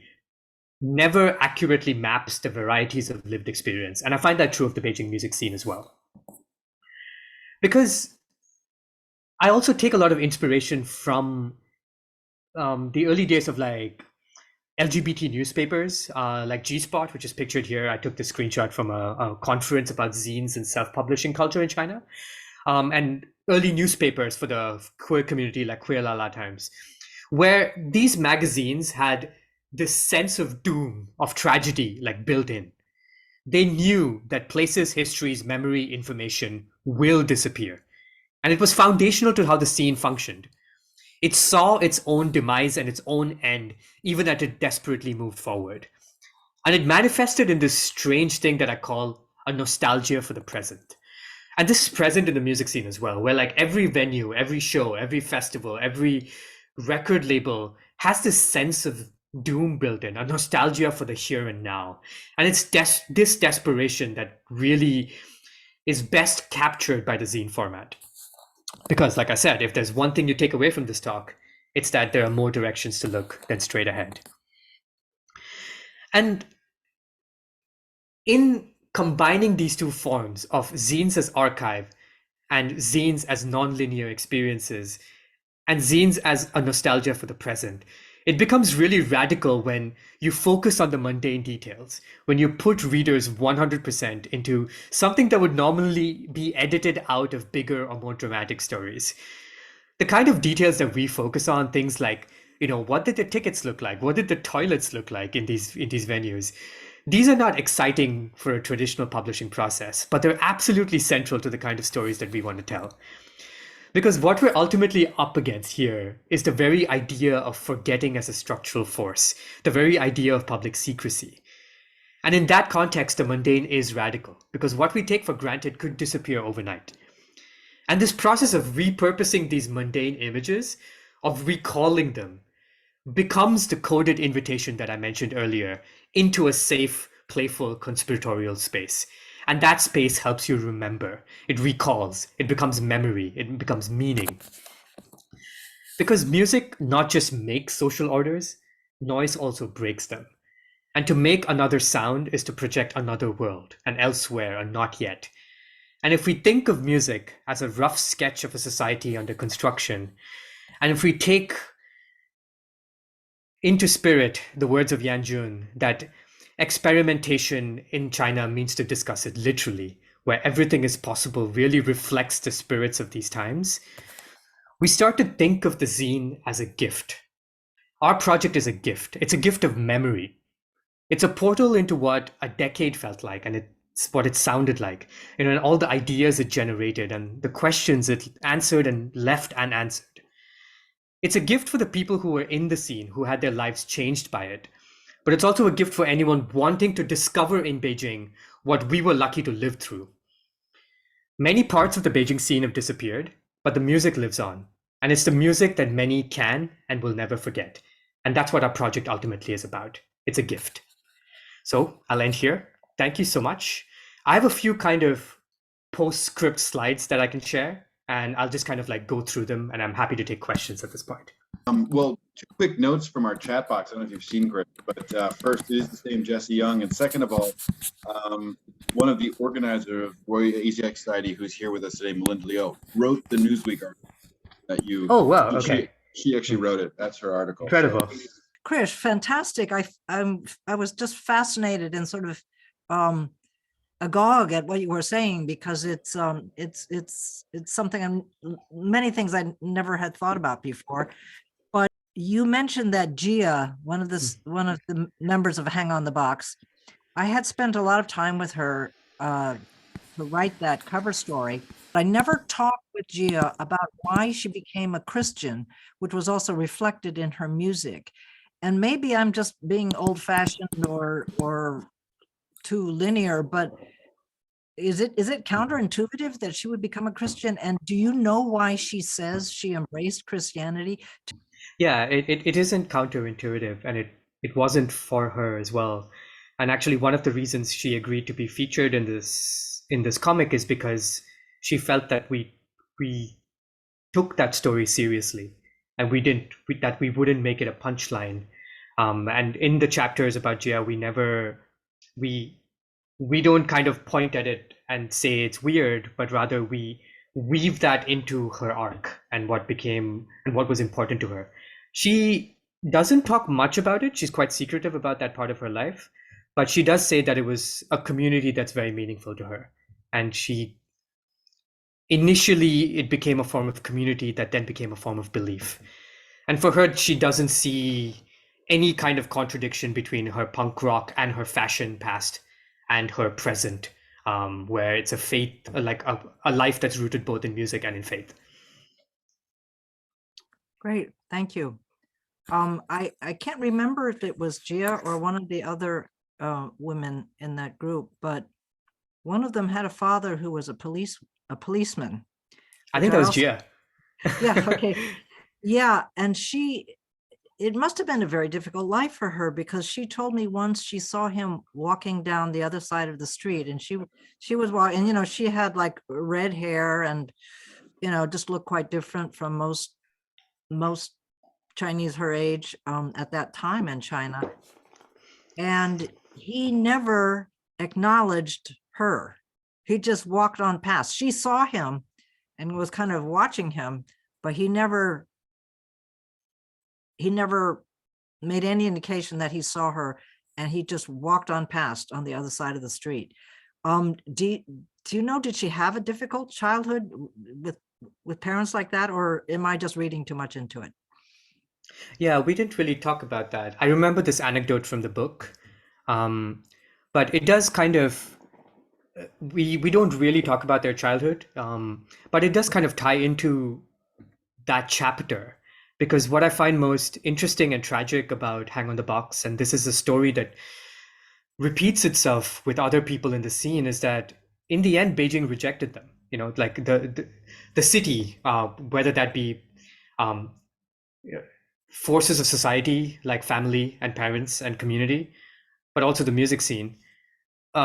never accurately maps the varieties of lived experience. And I find that true of the Beijing music scene as well. Because I also take a lot of inspiration from the early days of LGBT newspapers, like G-Spot, which is pictured here. I took this screenshot from a conference about zines and self-publishing culture in China, and early newspapers for the queer community, like Queer Lala Times, where these magazines had this sense of doom, of tragedy, built in. They knew that places, histories, memory, information will disappear. And it was foundational to how the scene functioned. It saw its own demise and its own end, even as it desperately moved forward. And it manifested in this strange thing that I call a nostalgia for the present. And this is present in the music scene as well, where every venue, every show, every festival, every record label has this sense of doom built in, a nostalgia for the here and now. And it's this desperation that really is best captured by the zine format. Because, like I said, if there's one thing you take away from this talk, it's that there are more directions to look than straight ahead. And in combining these two forms of zines as archive and zines as nonlinear experiences and zines as a nostalgia for the present, it becomes really radical when you focus on the mundane details, when you put readers 100% into something that would normally be edited out of bigger or more dramatic stories. The kind of details that we focus on, things like, what did the tickets look like? What did the toilets look like in these venues? These are not exciting for a traditional publishing process, but they're absolutely central to the kind of stories that we want to tell. Because what we're ultimately up against here is the very idea of forgetting as a structural force, the very idea of public secrecy. And in that context, the mundane is radical, because what we take for granted could disappear overnight. And this process of repurposing these mundane images, of recalling them, becomes the coded invitation that I mentioned earlier into a safe, playful, conspiratorial space. And that space helps you remember. It recalls, it becomes memory, it becomes meaning. Because music not just makes social orders, noise also breaks them. And to make another sound is to project another world, an elsewhere, a not yet. And if we think of music as a rough sketch of a society under construction, and if we take into spirit the words of Yan Jun, that experimentation in China means to discuss it literally, where everything is possible really reflects the spirits of these times, we start to think of the zine as a gift. Our project is a gift. It's a gift of memory. It's a portal into what a decade felt like, and it's what it sounded like, and all the ideas it generated and the questions it answered and left unanswered. It's a gift for the people who were in the scene, who had their lives changed by it. But it's also a gift for anyone wanting to discover in Beijing what we were lucky to live through. Many parts of the Beijing scene have disappeared, but the music lives on. And it's the music that many can and will never forget. And that's what our project ultimately is about. It's a gift. So I'll end here. Thank you so much. I have a few kind of postscript slides that I can share, and I'll just kind of like go through them, and I'm happy to take questions at this point. Well, two quick notes from our chat box. I don't know if you've seen Chris, but first, it is the same Jesse Young. And second of all, one of the organizers of Royal Asiatic Society, who's here with us today, Melinda Liu, wrote the Newsweek article that you. Oh, wow. Okay. She actually wrote it. That's her article. Incredible. So. Krish, fantastic. I was just fascinated and sort of agog at what you were saying, because it's something many things I never had thought about before. But you mentioned that Gia, one of the members of Hang on the Box, I had spent a lot of time with her to write that cover story. I never talked with Gia about why she became a Christian, which was also reflected in her music. And maybe I'm just being old-fashioned or too linear, but is it counterintuitive that she would become a Christian? And do you know why she says she embraced Christianity? Yeah, it isn't counterintuitive, and it wasn't for her as well. And actually, one of the reasons she agreed to be featured in this comic is because she felt that we took that story seriously, and that we wouldn't make it a punchline. And in the chapters about Gia, we don't kind of point at it and say it's weird, but rather we weave that into her arc and what was important to her. She doesn't talk much about it. She's quite secretive about that part of her life, but she does say that it was a community that's very meaningful to her. And initially it became a form of community that then became a form of belief. And for her, she doesn't see any kind of contradiction between her punk rock and her fashion past and her present, where it's a faith, like a life that's rooted both in music and in faith. Great, thank you. I can't remember if it was Gia or one of the other women in that group, but one of them had a father who was a policeman. I think that was Gia. Yeah, okay. Yeah, and it must have been a very difficult life for her, because she told me once she saw him walking down the other side of the street, and she was walking, and she had like red hair and just looked quite different from most Chinese her age at that time in China. And he never acknowledged her. He just walked on past. She saw him and was kind of watching him, but he never made any indication that he saw her, and he just walked on past on the other side of the street. Do you know, did she have a difficult childhood with parents like that, or am I just reading too much into it? Yeah, we didn't really talk about that. I remember this anecdote from the book. but it does kind of, we don't really talk about their childhood, but it does kind of tie into that chapter, because what I find most interesting and tragic about Hang on the Box, and this is a story that repeats itself with other people in the scene, is that in the end Beijing rejected them. Like the city, whether that be forces of society like family and parents and community, but also the music scene,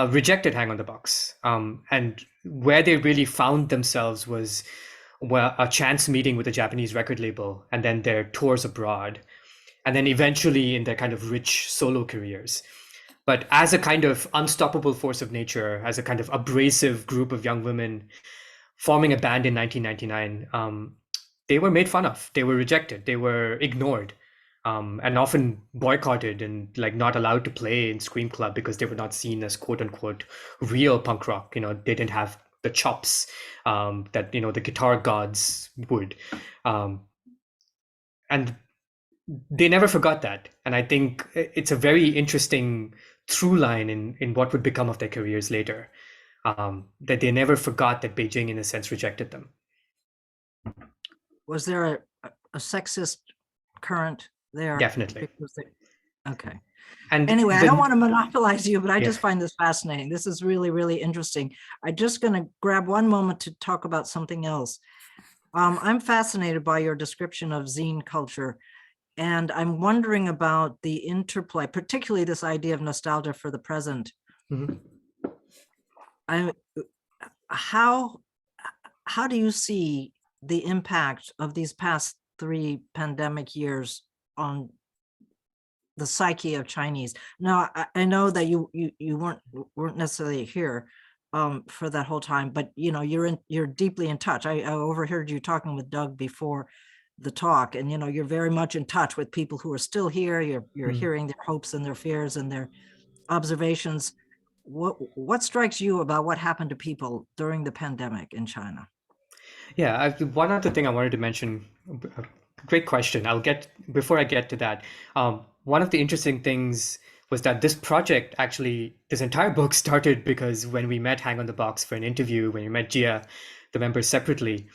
rejected Hang on the Box. And where they really found themselves was a chance meeting with a Japanese record label, and then their tours abroad, and then eventually in their kind of rich solo careers. But as a kind of unstoppable force of nature, as a kind of abrasive group of young women forming a band in 1999, they were made fun of, they were rejected, they were ignored, and often boycotted and like not allowed to play in Scream Club because they were not seen as quote unquote real punk rock. They didn't have the chops that the guitar gods would, and they never forgot that. And I think it's a very interesting through line in what would become of their careers later, that they never forgot that Beijing in a sense rejected them. Was there a sexist current there? Definitely. Okay. And anyway, I don't want to monopolize you, but I just find this fascinating. This is really, really interesting. I'm just going to grab one moment to talk about something else. I'm fascinated by your description of zine culture, and I'm wondering about the interplay, particularly this idea of nostalgia for the present. Mm-hmm. How do you see the impact of these past 3 pandemic years on the psyche of Chinese? Now, I know that you weren't necessarily here for that whole time, but you're deeply in touch. I overheard you talking with Doug before the talk, and you're very much in touch with people who are still here. You're hearing their hopes and their fears and their observations. What strikes you about what happened to people during the pandemic in China? Yeah, one other thing I wanted to mention. Great question. Before I get to that, one of the interesting things was that this project, actually, this entire book started because when we met Hang on the Box for an interview, when we met Jia, the members separately,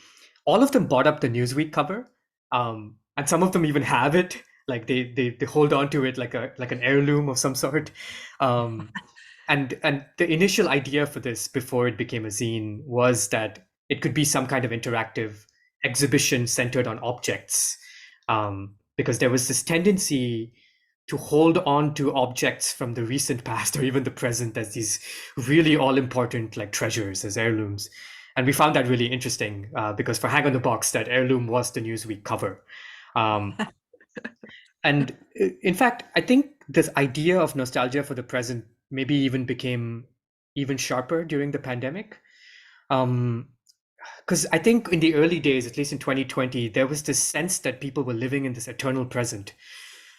all of them bought up the Newsweek cover, and some of them even have it, like they hold on to it like an heirloom of some sort. And the initial idea for this, before it became a zine, was that it could be some kind of interactive exhibition centered on objects, because there was this tendency to hold on to objects from the recent past or even the present as these really all important like treasures, as heirlooms. And we found that really interesting, because for Hang on the Box, that heirloom was the Newsweek cover. And in fact, I think this idea of nostalgia for the present maybe even became even sharper during the pandemic. Because I think in the early days, at least in 2020, there was this sense that people were living in this eternal present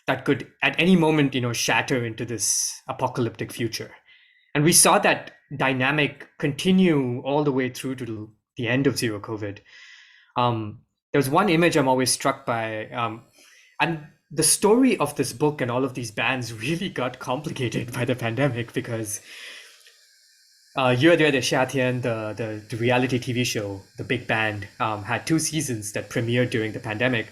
that could at any moment, shatter into this apocalyptic future. And we saw that dynamic continue all the way through to the end of Zero COVID. There's one image I'm always struck by, and the story of this book and all of these bands really got complicated by the pandemic, because Yue de Xiatian, the reality TV show, the big band, had 2 seasons that premiered during the pandemic.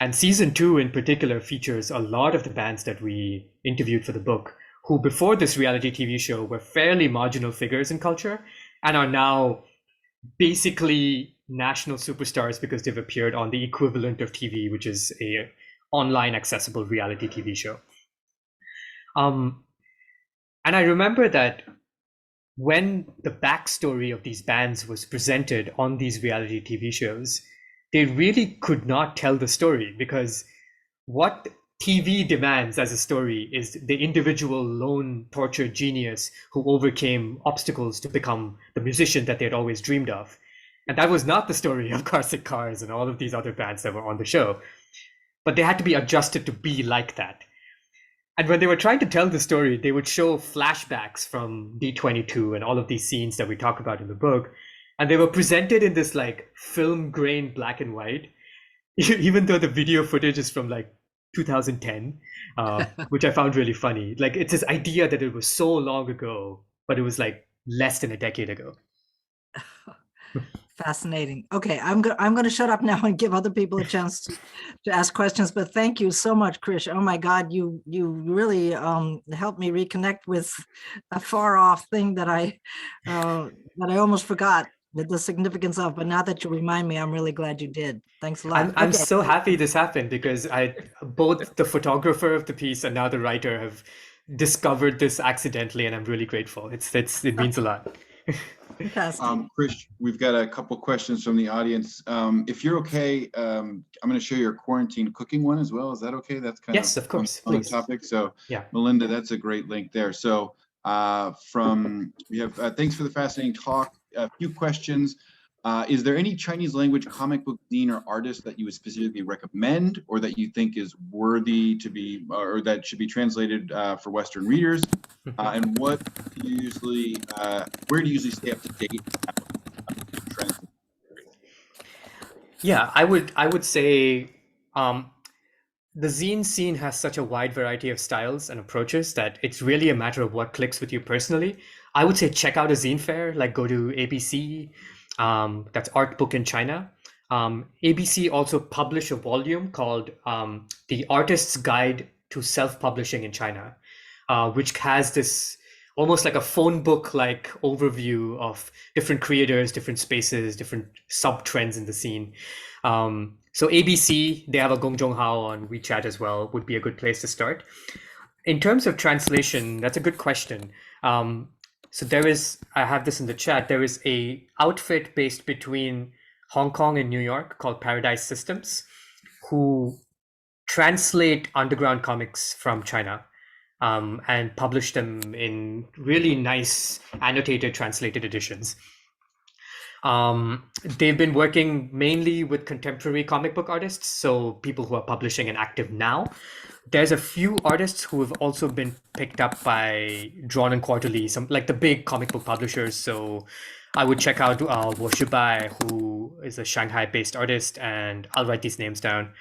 And season 2 in particular features a lot of the bands that we interviewed for the book, who before this reality TV show were fairly marginal figures in culture and are now basically national superstars because they've appeared on the equivalent of TV, which is a online accessible reality TV show. And I remember that when the backstory of these bands was presented on these reality TV shows, they really could not tell the story, because what TV demands as a story is the individual lone tortured genius who overcame obstacles to become the musician that they had always dreamed of. And that was not the story of Classic Cars and all of these other bands that were on the show. But they had to be adjusted to be like that. And when they were trying to tell the story, they would show flashbacks from D22 and all of these scenes that we talk about in the book. And they were presented in this like film grain black and white, even though the video footage is from like 2010, which I found really funny. Like, it's this idea that it was so long ago, but it was like less than a decade ago. Fascinating. Okay, I'm going to shut up now and give other people a chance to ask questions. But thank you so much, Krish. Oh my God, you really helped me reconnect with a far off thing that I almost forgot the significance of. But now that you remind me, I'm really glad you did. Thanks a lot. I'm so happy this happened because both the photographer of the piece and now the writer have discovered this accidentally, and I'm really grateful. It means a lot. Fantastic. Krish, we've got a couple questions from the audience. If you're okay, I'm going to show your quarantine cooking one as well. Is that okay? That's kind yes, of course, on the topic. So yeah, Melinda, that's a great link there. So we have thanks for the fascinating talk. A few questions. Is there any Chinese language comic book zine or artist that you would specifically recommend, or that you think is worthy to be, or that should be translated for Western readers? And what do you usually, where do you usually stay up to date? Yeah, I would say the zine scene has such a wide variety of styles and approaches that it's really a matter of what clicks with you personally. I would say check out a zine fair, like go to ABC. That's Art Book in China. ABC also published a volume called The Artist's Guide to Self-Publishing in China, which has this almost like a phone book like overview of different creators, different spaces, different sub-trends in the scene. So ABC, they have a Gongzhong Hao on WeChat as well, would be a good place to start. In terms of translation, that's a good question. So I have this in the chat, there is a outfit based between Hong Kong and New York called Paradise Systems, who translate underground comics from China and publish them in really nice annotated translated editions. They've been working mainly with contemporary comic book artists, so people who are publishing and active now. There's a few artists who have also been picked up by Drawn and Quarterly, some like the big comic book publishers. So I would check out Wo Shibai, who is a Shanghai-based artist, and I'll write these names down.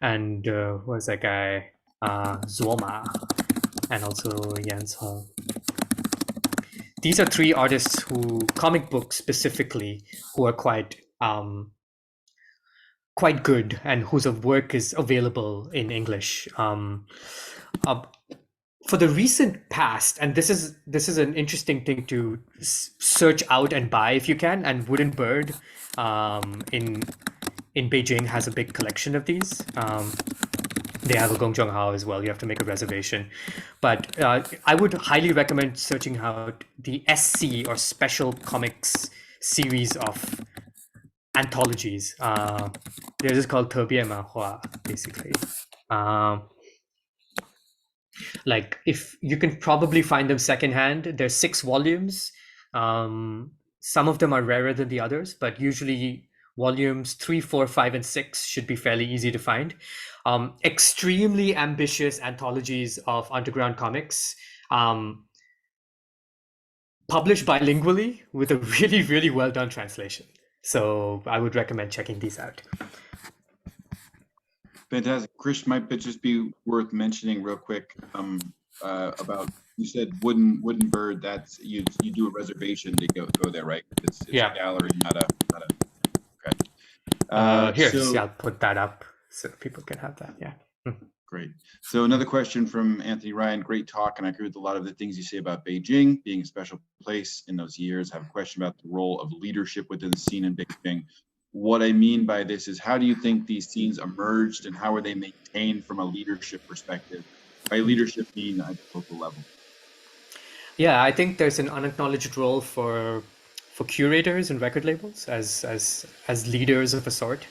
And what's that guy? Zuoma, and also Yan Hong. These are three artists who, comic book specifically, who are quite good and whose work is available in English. For the recent past, and this is an interesting thing to search out and buy if you can, and Wooden Bird in Beijing has a big collection of these. They have a Gongzhong Hao as well. You have to make a reservation. But I would highly recommend searching out the SC or Special Comics series of anthologies. They're just called 特别漫画, basically. Like, if you can probably find them secondhand, there's 6 volumes. Some of them are rarer than the others, but usually volumes 3, 4, 5, and 6 should be fairly easy to find. Extremely ambitious anthologies of underground comics, published bilingually with a really, really well done translation. So I would recommend checking these out. Fantastic. Krish, might just be worth mentioning real quick about, you said Wooden Bird. That's you do a reservation to go there, right? It's a gallery, not a. Okay. Here, I'll put that up so people can have that. Yeah. Great. So another question from Anthony Ryan. Great talk, and I agree with a lot of the things you say about Beijing being a special place in those years. I have a question about the role of leadership within the scene in Beijing. What I mean by this is, how do you think these scenes emerged, and how are they maintained from a leadership perspective? By leadership, mean at the local level. Yeah, I think there's an unacknowledged role for curators and record labels as leaders of a sort.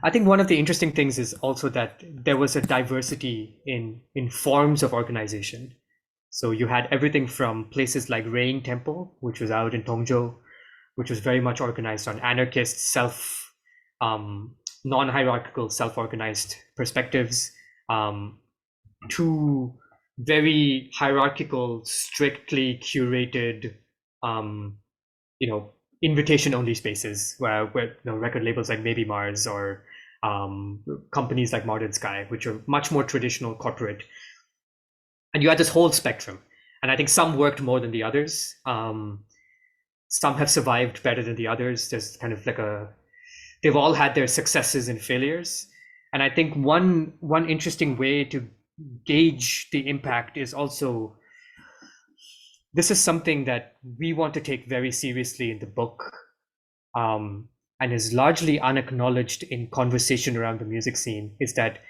I think one of the interesting things is also that there was a diversity in forms of organization. So you had everything from places like Rain Temple, which was out in Tongzhou, which was very much organized on anarchist, non-hierarchical, self-organized perspectives, to very hierarchical, strictly curated, invitation only spaces where record labels like Maybe Mars or companies like Modern Sky, which are much more traditional corporate. And you had this whole spectrum. And I think some worked more than the others. Some have survived better than the others. There's kind of like they've all had their successes and failures. And I think one interesting way to gauge the impact is also, this is something that we want to take very seriously in the book, and is largely unacknowledged in conversation around the music scene, is that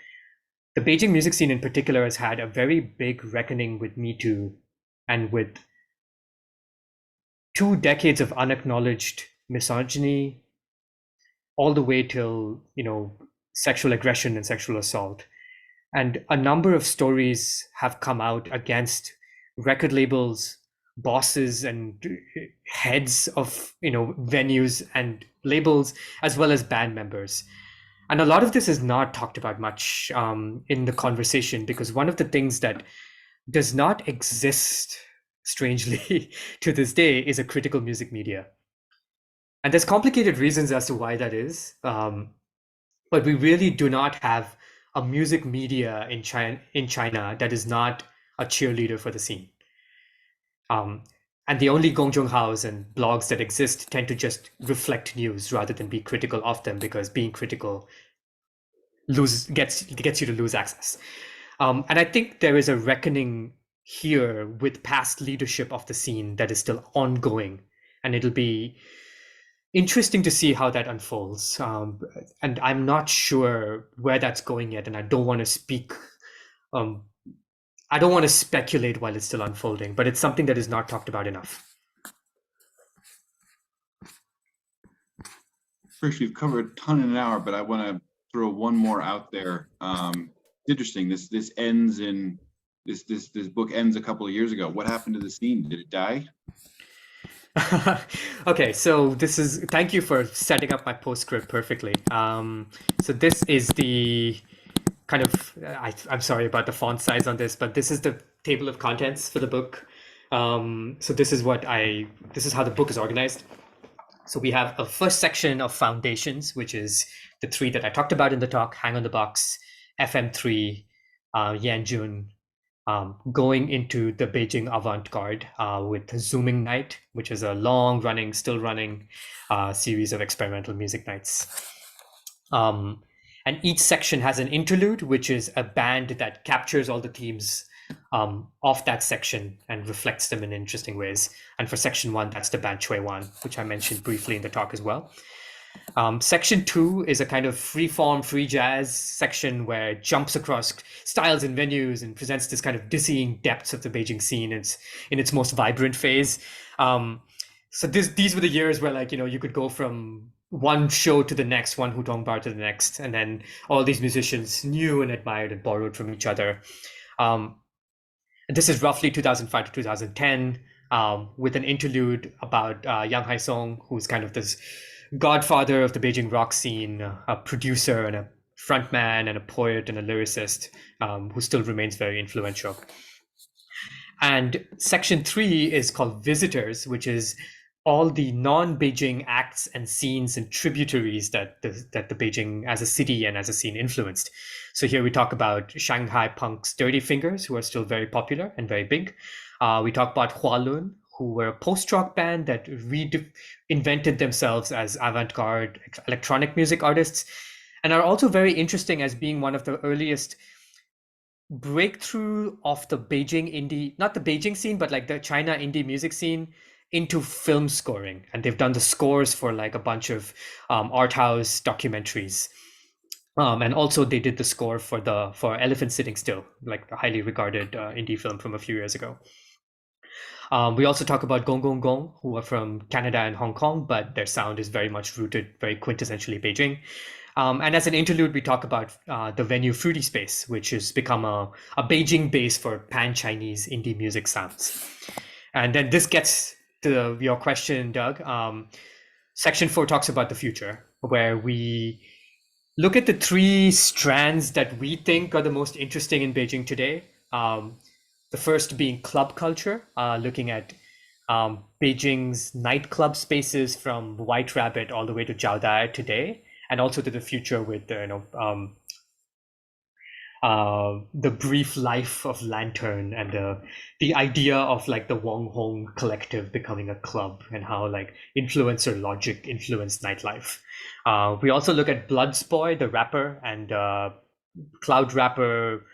the Beijing music scene in particular has had a very big reckoning with Me Too and with 2 decades of unacknowledged misogyny, all the way till, sexual aggression and sexual assault. And a number of stories have come out against record labels, bosses, and heads of, venues and labels, as well as band members. And a lot of this is not talked about much in the conversation, because one of the things that does not exist, strangely, to this day is a critical music media. And there's complicated reasons as to why that is. But we really do not have a music media in China that is not a cheerleader for the scene. And the only Gongzhonghaos and blogs that exist tend to just reflect news rather than be critical of them, because being critical gets you to lose access. And I think there is a reckoning here with past leadership of the scene that is still ongoing, and it'll be interesting to see how that unfolds. And I'm not sure where that's going yet, and I don't want to speak. I don't want to speculate while it's still unfolding, but it's something that is not talked about enough. First, we've covered a ton in an hour, but I want to throw one more out there. Interesting. This ends in this book ends a couple of years ago. What happened to the scene? Did it die? Okay, so thank you for setting up my postscript perfectly. So this is the kind of, I'm sorry about the font size on this, but this is the table of contents for the book. So this is how the book is organized. So we have a first section of foundations, which is the 3 that I talked about in the talk: Hang on the Box, FM3, Yanjun, going into the Beijing avant-garde with Zooming Night, which is a still running series of experimental music nights. And each section has an interlude, which is a band that captures all the themes of that section and reflects them in interesting ways. And for section 1, that's the band Chaoyang, which I mentioned briefly in the talk as well. Section 2 is a kind of free-form, free jazz section where it jumps across styles and venues and presents this kind of dizzying depths of the Beijing scene in its most vibrant phase. So these were the years where, you could go from one show to the next, one hutong bar to the next, and then all these musicians knew and admired and borrowed from each other. And this is roughly 2005 to 2010, with an interlude about Yang Haisong, who's kind of this godfather of the Beijing rock scene, a producer and a frontman and a poet and a lyricist, who still remains very influential. And section 3 is called Visitors, which is all the non-Beijing acts and scenes and tributaries that the Beijing as a city and as a scene influenced. So here we talk about Shanghai punks Dirty Fingers, who are still very popular and very big. We talk about Hualun, who were a post-rock band that reinvented themselves as avant-garde electronic music artists, and are also very interesting as being one of the earliest breakthrough of the Beijing indie, not the Beijing scene, but like the China indie music scene, into film scoring. And they've done the scores for like a bunch of art house documentaries. And also they did the score for Elephant Sitting Still, like the highly regarded indie film from a few years ago. We also talk about Gong Gong Gong, who are from Canada and Hong Kong, but their sound is very much rooted, very quintessentially Beijing. And as an interlude, we talk about the venue Fruity Space, which has become a Beijing base for pan-Chinese indie music sounds. And then this gets to your question, Doug. Section 4 talks about the future, where we look at the 3 strands that we think are the most interesting in Beijing today. The first being club culture, looking at Beijing's nightclub spaces from White Rabbit all the way to Jiaodai today, and also to the future with the brief life of Lantern and the idea of like the Wong Hong collective becoming a club and how like influencer logic influenced nightlife. We also look at Bloodspoy, the rapper, and cloud rapper,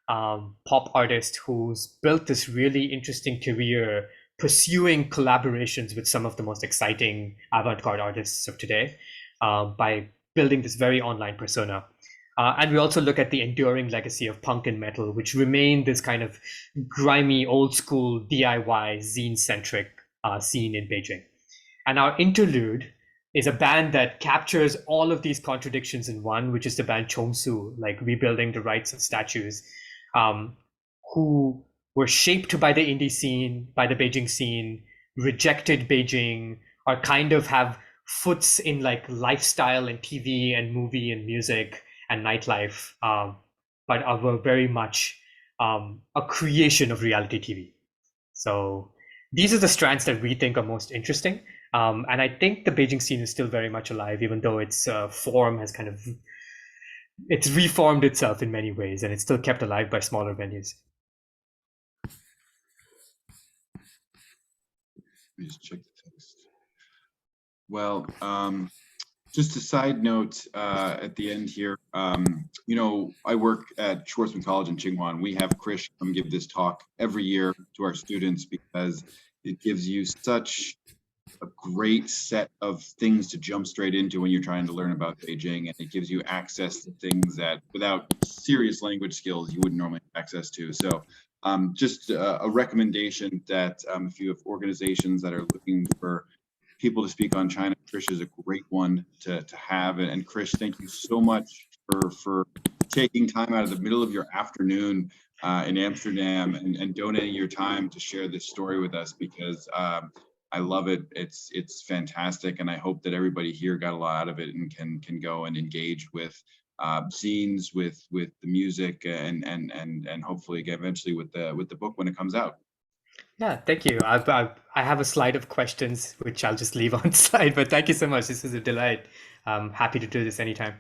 pop artist who's built this really interesting career pursuing collaborations with some of the most exciting avant-garde artists of today by building this very online persona. And we also look at the enduring legacy of punk and metal, which remain this kind of grimy, old school DIY, zine centric scene in Beijing. And our interlude is a band that captures all of these contradictions in one, which is the band Chongsu, like rebuilding the rights of statues, who were shaped by the indie scene, by the Beijing scene, rejected Beijing, or kind of have foots in like lifestyle and TV and movie and music and nightlife, but are very much a creation of reality TV. So these are the strands that we think are most interesting. And I think the Beijing scene is still very much alive, even though its form has kind of, it's reformed itself in many ways, and it's still kept alive by smaller venues. Let me just check the text. Well, just a side note at the end here, you know, I work at Schwarzman College in Tsinghua, and we have Krish come give this talk every year to our students because it gives you such a great set of things to jump straight into when you're trying to learn about Beijing, and it gives you access to things that without serious language skills you wouldn't normally have access to. So just a recommendation that if you have organizations that are looking for people to speak on China, Krish is a great one to have. And Krish, thank you so much for taking time out of the middle of your afternoon in Amsterdam and donating your time to share this story with us, because I love it. It's fantastic, and I hope that everybody here got a lot out of it and can go and engage with zines, with the music, and hopefully eventually with the book when it comes out. Yeah, thank you. I have a slide of questions, which I'll just leave on slide, but thank you so much. This is a delight. I'm happy to do this anytime.